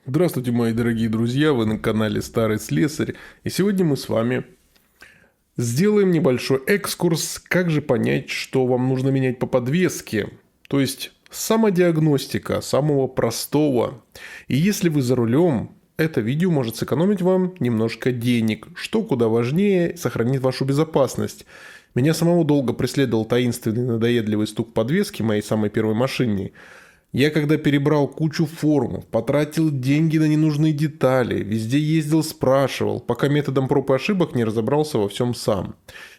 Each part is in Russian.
Здравствуйте, мои дорогие друзья, вы на канале Старый Слесарь, и сегодня мы с вами сделаем небольшой экскурс, как же понять, что вам нужно менять по подвеске, то есть самодиагностика самого простого. И если вы за рулем, это видео может сэкономить вам немножко денег, что куда важнее, сохранит вашу безопасность. Меня самого долго преследовал таинственный надоедливый стук подвески в моей самой первой машине. Я когда перебрал кучу форумов, потратил деньги на ненужные детали, везде ездил, спрашивал, пока методом проб и ошибок не разобрался во всем сам.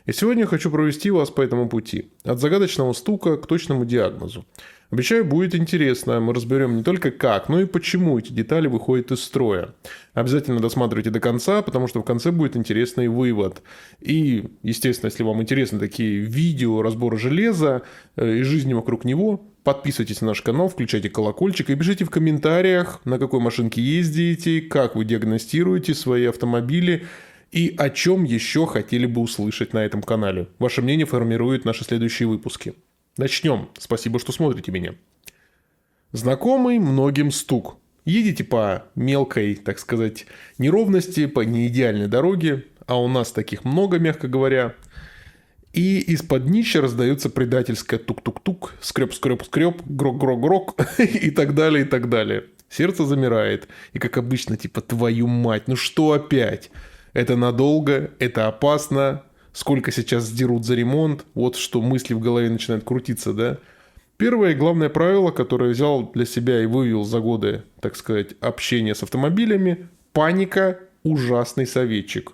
И сегодня я хочу провести вас по этому пути. От загадочного стука к точному диагнозу. Обещаю, будет интересно. Мы разберем не только как, но и почему эти детали выходят из строя. Обязательно досматривайте до конца, потому что в конце будет интересный вывод. И, естественно, если вам интересны такие видео разбора железа и жизни вокруг него, подписывайтесь на наш канал, включайте колокольчик и пишите в комментариях, на какой машинке ездите, как вы диагностируете свои автомобили и о чем еще хотели бы услышать на этом канале. Ваше мнение формирует наши следующие выпуски. Начнем. Спасибо, что смотрите меня. Знакомый многим стук. Едете по мелкой, так сказать, неровности, по неидеальной дороге, а у нас таких много, мягко говоря. И из-под днища раздается предательское тук-тук-тук, скреп-скреп-скреп, грок-грок-грок и так далее, и так далее. Сердце замирает. И как обычно, типа, твою мать, ну что опять? Это надолго, это опасно. Сколько сейчас сдерут за ремонт? Вот что мысли в голове начинают крутиться, да? Первое и главное правило, которое взял для себя и вывел за годы, так сказать, общения с автомобилями – паника – ужасный советчик.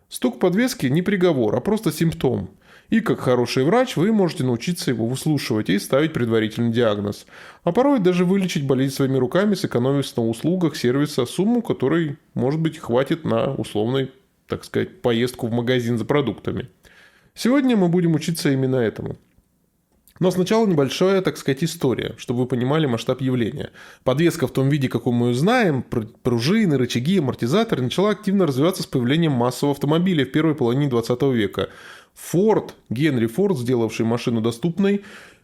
Стук подвески не приговор, а просто симптом. И как хороший врач вы можете научиться его выслушивать и ставить предварительный диагноз. А порой даже вылечить болезнь своими руками, сэкономив на услугах сервиса сумму, которой, может быть, хватит на условный, так сказать, поездку в магазин за продуктами. Сегодня мы будем учиться именно этому. Но сначала небольшая, так сказать, история, чтобы вы понимали масштаб явления. Подвеска в том виде, какой мы ее знаем, пружины, рычаги, амортизаторы, начала активно развиваться с появлением массового автомобиля в первой половине 20 века. Генри Форд, сделавший машину доступной,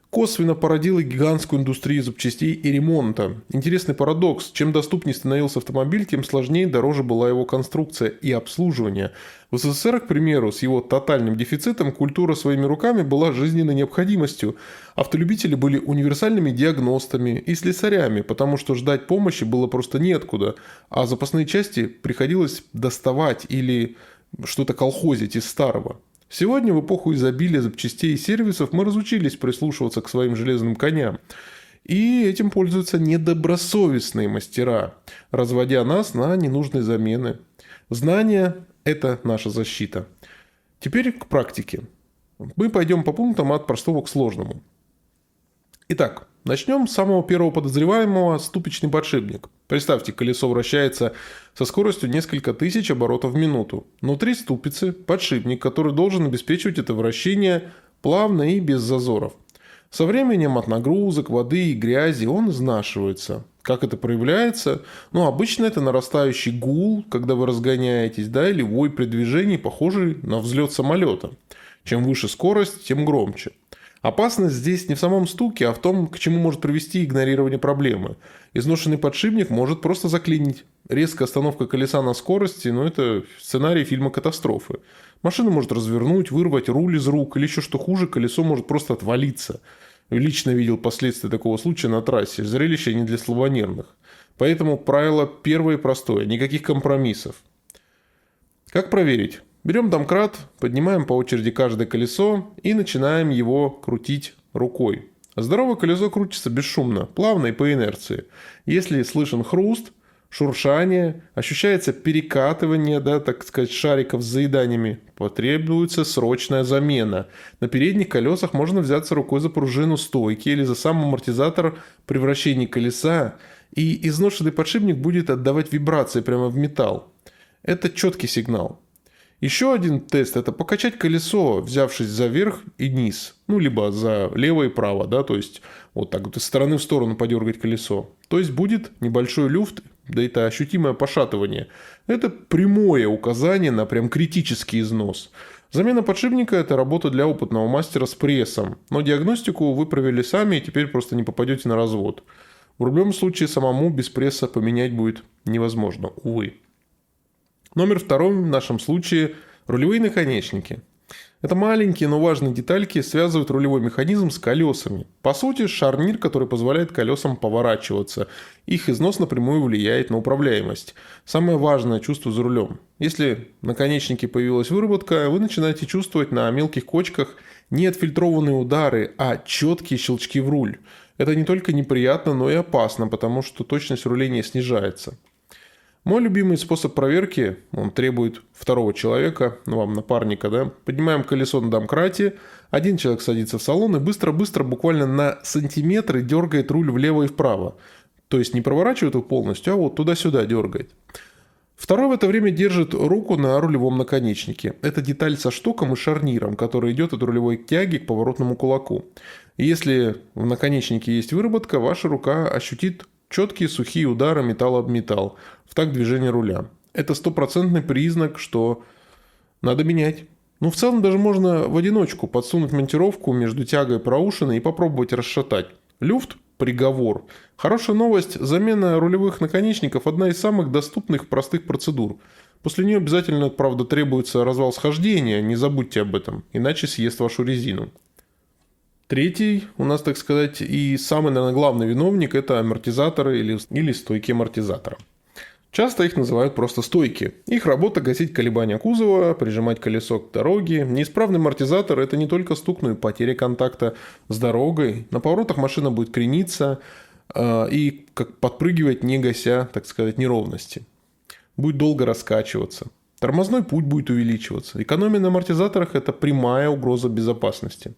косвенно породила гигантскую индустрию запчастей и ремонта. Интересный парадокс. Чем доступнее становился автомобиль, тем сложнее и дороже была его конструкция и обслуживание. В СССР, к примеру, с его тотальным дефицитом, культура своими руками была жизненной необходимостью. Автолюбители были универсальными диагностами и слесарями, потому что ждать помощи было просто неоткуда, а запасные части приходилось доставать или что-то колхозить из старого. Сегодня, в эпоху изобилия запчастей и сервисов, мы разучились прислушиваться к своим железным коням. И этим пользуются недобросовестные мастера, разводя нас на ненужные замены. Знание – это наша защита. Теперь к практике. Мы пойдем по пунктам от простого к сложному. Итак, начнем с самого первого подозреваемого – ступичный подшипник. Представьте, колесо вращается со скоростью несколько тысяч оборотов в минуту. Внутри ступицы – подшипник, который должен обеспечивать это вращение плавно и без зазоров. Со временем от нагрузок, воды и грязи он изнашивается. Как это проявляется? Обычно это нарастающий гул, когда вы разгоняетесь, или вой при движении, похожий на взлет самолета. Чем выше скорость, тем громче. Опасность здесь не в самом стуке, а в том, к чему может привести игнорирование проблемы. Изношенный подшипник может просто заклинить. Резкая остановка колеса на скорости, это сценарий фильма «Катастрофы». Машина может развернуть, вырвать руль из рук, или еще что хуже, колесо может просто отвалиться. Лично видел последствия такого случая на трассе. Зрелище не для слабонервных. Поэтому правило первое и простое. Никаких компромиссов. Как проверить? Берем домкрат, поднимаем по очереди каждое колесо и начинаем его крутить рукой. Здоровое колесо крутится бесшумно, плавно и по инерции. Если слышен хруст, шуршание, ощущается перекатывание, так сказать, шариков с заеданиями, потребуется срочная замена. На передних колесах можно взяться рукой за пружину стойки или за сам амортизатор при вращении колеса, и изношенный подшипник будет отдавать вибрации прямо в металл. Это четкий сигнал. Еще один тест – это покачать колесо, взявшись за верх и низ. Либо за лево и право, то есть вот так вот из стороны в сторону подергать колесо. То есть будет небольшой люфт, да это ощутимое пошатывание. Это прямое указание на прям критический износ. Замена подшипника – это работа для опытного мастера с прессом. Но диагностику вы провели сами и теперь просто не попадете на развод. В любом случае самому без пресса поменять будет невозможно, увы. Номер второй в нашем случае – рулевые наконечники. Это маленькие, но важные детальки связывают рулевой механизм с колесами. По сути, шарнир, который позволяет колесам поворачиваться. Их износ напрямую влияет на управляемость. Самое важное чувство за рулем. Если в наконечнике появилась выработка, вы начинаете чувствовать на мелких кочках не отфильтрованные удары, а четкие щелчки в руль. Это не только неприятно, но и опасно, потому что точность руления снижается. Мой любимый способ проверки, он требует второго человека, вам напарника, да. Поднимаем колесо на домкрате, один человек садится в салон и быстро-быстро, буквально на сантиметры дергает руль влево и вправо. То есть не проворачивает его полностью, а вот туда-сюда дергает. Второй в это время держит руку на рулевом наконечнике. Это деталь со штоком и шарниром, который идет от рулевой тяги к поворотному кулаку. И если в наконечнике есть выработка, ваша рука ощутит четкие сухие удары металл об металл в такт движения руля. Это стопроцентный признак, что надо менять. В целом даже можно в одиночку подсунуть монтировку между тягой и проушиной и попробовать расшатать. Люфт – приговор. Хорошая новость – замена рулевых наконечников – одна из самых доступных простых процедур. После нее обязательно, правда, требуется развал схождения, не забудьте об этом, иначе съест вашу резину. Третий у нас, так сказать, и самый, наверное, главный виновник – это амортизаторы или стойки амортизатора. Часто их называют просто стойки. Их работа – гасить колебания кузова, прижимать колесо к дороге. Неисправный амортизатор – это не только стук, но и потеря контакта с дорогой. На поворотах машина будет крениться и как подпрыгивать, не гася, так сказать, неровности. Будет долго раскачиваться. Тормозной путь будет увеличиваться. Экономия на амортизаторах – это прямая угроза безопасности.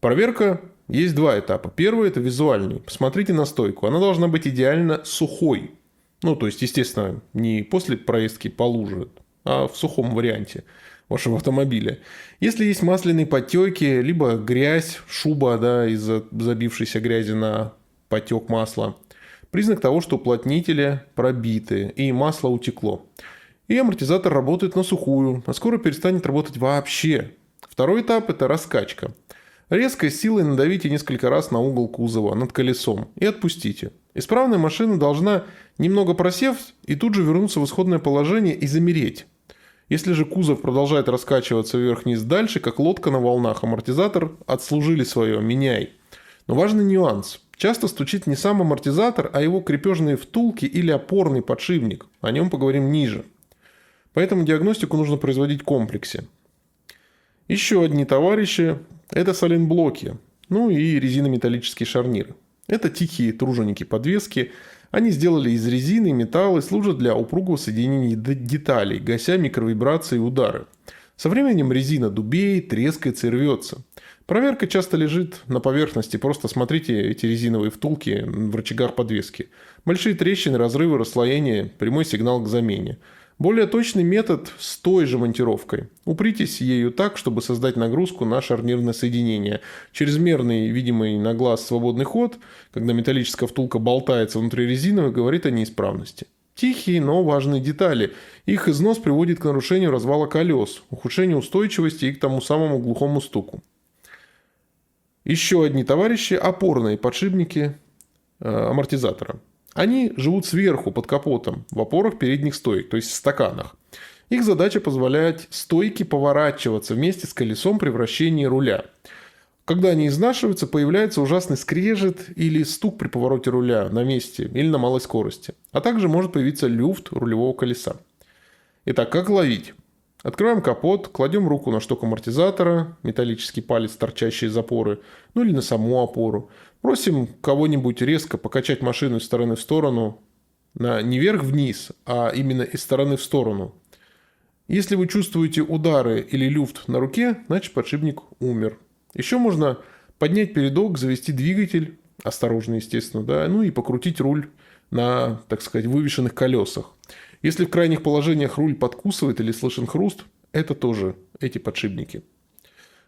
Проверка есть два этапа. Первый – это визуальный. Посмотрите на стойку. Она должна быть идеально сухой. То есть, естественно, не после проездки по луже, а в сухом варианте вашего автомобиля. Если есть масляные подтеки, либо грязь, шуба, да, из-за забившейся грязи на потек масла, признак того, что уплотнители пробиты и масло утекло. И амортизатор работает на сухую, а скоро перестанет работать вообще. Второй этап – это раскачка. Резкой силой надавите несколько раз на угол кузова над колесом и отпустите. Исправная машина должна, немного просев, и тут же вернуться в исходное положение и замереть. Если же кузов продолжает раскачиваться вверх-вниз дальше, как лодка на волнах, амортизатор отслужили свое, меняй. Но важный нюанс. Часто стучит не сам амортизатор, а его крепежные втулки или опорный подшипник. О нем поговорим ниже. Поэтому диагностику нужно производить в комплексе. Еще одни товарищи – это соленблоки, и резинометаллические шарниры. Это тихие труженики подвески. Они сделали из резины и металла и служат для упругого соединения деталей, гася микровибрации и удары. Со временем резина дубеет, трескается и рвется. Проверка часто лежит на поверхности, просто смотрите эти резиновые втулки в рычагах подвески. Большие трещины, разрывы, расслоения – прямой сигнал к замене. Более точный метод с той же монтировкой. Упритесь ею так, чтобы создать нагрузку на шарнирное соединение. Чрезмерный, видимый на глаз свободный ход, когда металлическая втулка болтается внутри резиновой, говорит о неисправности. Тихие, но важные детали. Их износ приводит к нарушению развала колес, ухудшению устойчивости и к тому самому глухому стуку. Еще одни товарищи – опорные подшипники амортизатора. Они живут сверху, под капотом, в опорах передних стоек, то есть в стаканах. Их задача позволять стойке поворачиваться вместе с колесом при вращении руля. Когда они изнашиваются, появляется ужасный скрежет или стук при повороте руля на месте или на малой скорости. А также может появиться люфт рулевого колеса. Итак, как ловить? Открываем капот, кладем руку на шток амортизатора, металлический палец, торчащий из опоры, или на саму опору. Просим кого-нибудь резко покачать машину из стороны в сторону, не вверх-вниз, а именно из стороны в сторону. Если вы чувствуете удары или люфт на руке, значит подшипник умер. Еще можно поднять передок, завести двигатель, осторожно, естественно, и покрутить руль на, так сказать, вывешенных колесах. Если в крайних положениях руль подкусывает или слышен хруст, это тоже эти подшипники.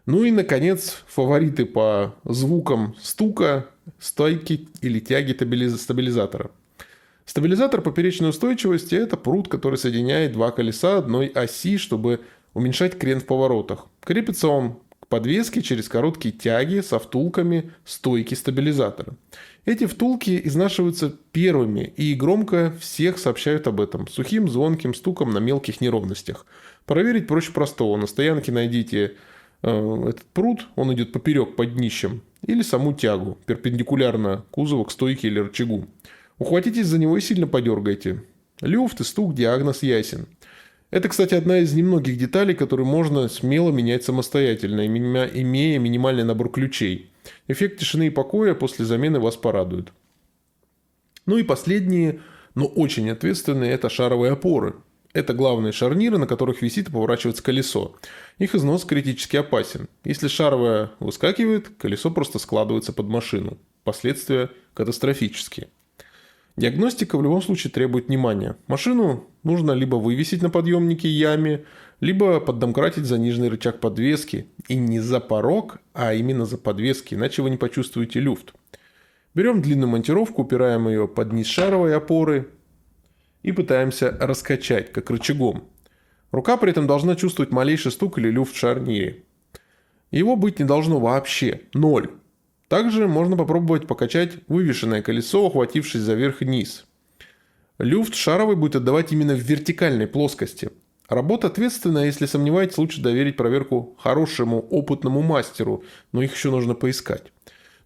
И, наконец, фавориты по звукам стука, стойки или тяги стабилизатора. Стабилизатор поперечной устойчивости – это прут, который соединяет два колеса одной оси, чтобы уменьшать крен в поворотах. Крепится он к подвеске через короткие тяги со втулками стойки стабилизатора. Эти втулки изнашиваются первыми и громко всех сообщают об этом, сухим звонким стуком на мелких неровностях. Проверить проще простого. На стоянке найдите этот прут, он идет поперек под днищем, или саму тягу, перпендикулярно кузову к стойке или рычагу. Ухватитесь за него и сильно подергайте. Люфт и стук, диагноз ясен. Это, кстати, одна из немногих деталей, которые можно смело менять самостоятельно, имея минимальный набор ключей. Эффект тишины и покоя после замены вас порадует. Ну и последние, но очень ответственные, это шаровые опоры. Это главные шарниры, на которых висит и поворачивается колесо. Их износ критически опасен. Если шаровая выскакивает, колесо просто складывается под машину. Последствия катастрофические. Диагностика в любом случае требует внимания. Машину нужно либо вывесить на подъемнике яме, либо поддомкратить заниженный рычаг подвески. И не за порог, а именно за подвески, иначе вы не почувствуете люфт. Берем длинную монтировку, упираем ее под низ шаровой опоры и пытаемся раскачать, как рычагом. Рука при этом должна чувствовать малейший стук или люфт в шарнире. Его быть не должно вообще, 0. Также можно попробовать покачать вывешенное колесо, ухватившись за верх и низ. Люфт шаровый будет отдавать именно в вертикальной плоскости. Работа ответственная, если сомневаетесь, лучше доверить проверку хорошему опытному мастеру, но их еще нужно поискать.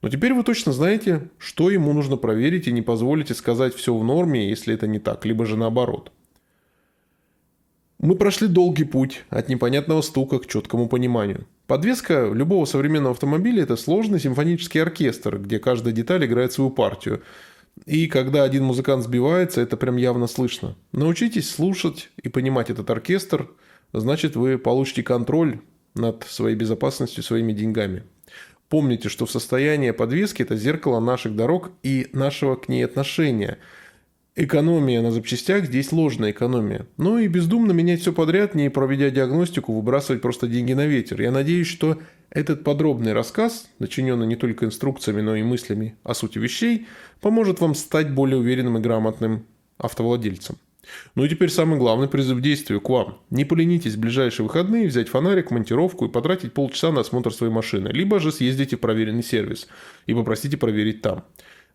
Но теперь вы точно знаете, что ему нужно проверить, и не позволите сказать все в норме, если это не так, либо же наоборот. Мы прошли долгий путь от непонятного стука к четкому пониманию. Подвеска любого современного автомобиля – это сложный симфонический оркестр, где каждая деталь играет свою партию. И когда один музыкант сбивается, это прям явно слышно. Научитесь слушать и понимать этот оркестр, значит, вы получите контроль над своей безопасностью, своими деньгами. Помните, что состояние подвески – это зеркало наших дорог и нашего к ней отношения. Экономия на запчастях здесь ложная экономия. Ну и бездумно менять все подряд, не проведя диагностику, выбрасывать просто деньги на ветер. Я надеюсь, что этот подробный рассказ, начиненный не только инструкциями, но и мыслями о сути вещей, поможет вам стать более уверенным и грамотным автовладельцем. Ну и теперь самый главный призыв к действию к вам. Не поленитесь в ближайшие выходные взять фонарик, монтировку и потратить полчаса на осмотр своей машины. Либо же съездите в проверенный сервис и попросите проверить там.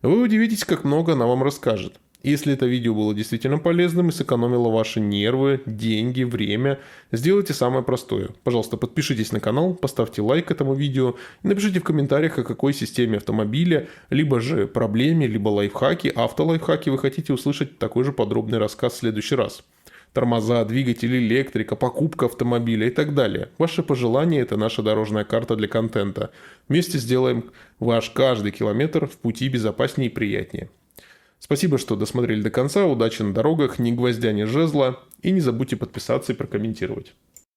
Вы удивитесь, как много она вам расскажет. Если это видео было действительно полезным и сэкономило ваши нервы, деньги, время, сделайте самое простое. Пожалуйста, подпишитесь на канал, поставьте лайк этому видео и напишите в комментариях, о какой системе автомобиля, либо же проблеме, либо лайфхаке, автолайфхаке вы хотите услышать такой же подробный рассказ в следующий раз. Тормоза, двигатель, электрика, покупка автомобиля и так далее. Ваши пожелания – это наша дорожная карта для контента. Вместе сделаем ваш каждый километр в пути безопаснее и приятнее. Спасибо, что досмотрели до конца. Удачи на дорогах, ни гвоздя, ни жезла. И не забудьте подписаться и прокомментировать.